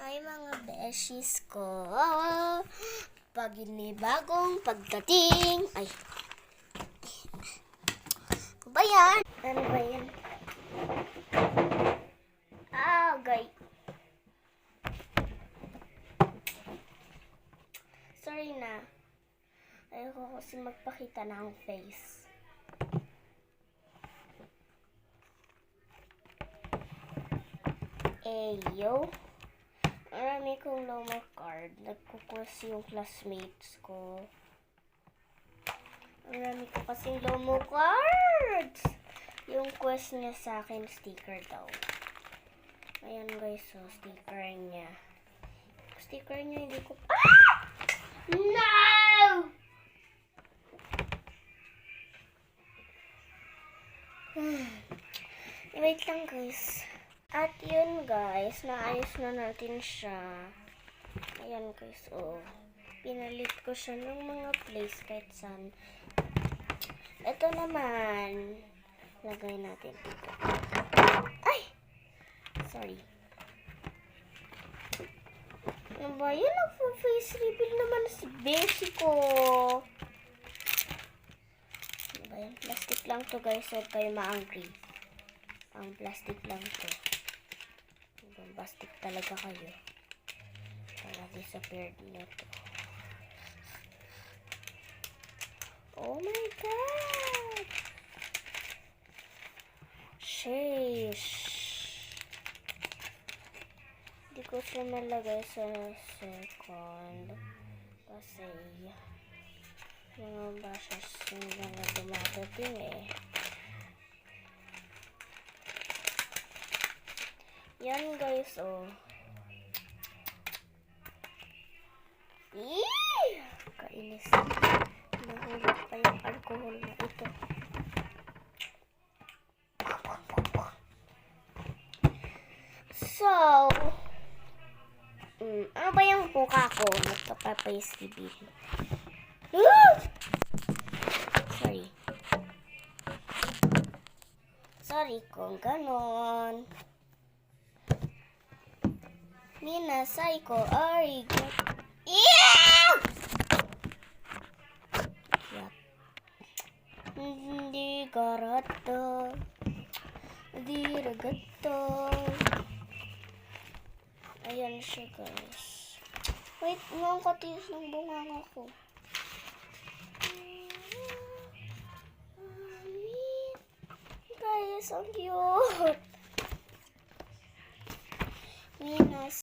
Ay mga beshies ko, bagong pagdating. Ay, ano ba yan? Ano ba yan? Gay. Sorry na. Ayoko kasi magpakita ng face. Yo. Marami kong lomo card. Nagkukus yung classmates ko. Marami ko kasing lomo cards. Yung quest niya sa akin, sticker daw. Ayan guys, so sticker niya. Sticker niya hindi ko... No! Wait lang guys. At yun guys, naayos na natin siya. Ayan guys, pinalit ko siya ng mga place kahit saan. Ito naman, lagay natin dito. Ay! Sorry. Ano ba yun? Nagpo-face reveal naman si Beshi ko. Ano ba yun? Plastic lang to guys, huwag kayo ma-angry. Ang plastic lang to. Bastik talaga kayo. Para disappeared na to. Oh my god! Sheesh! Hindi ko siya nalagay sa second. Kasi yung bashes nila na dumadating Yan guys, Kainis. Nahulog pa yung alcohol na ito. So, ano ba yung mukha ko? Nagka-face reveal. Sorry kung ganon. Mina, Saiko, Arigo. Hindi garata. Hindi ragato. Ayan siya guys. Wait, ang katiis ng bunganga ko. Guys, ang cute. Mina,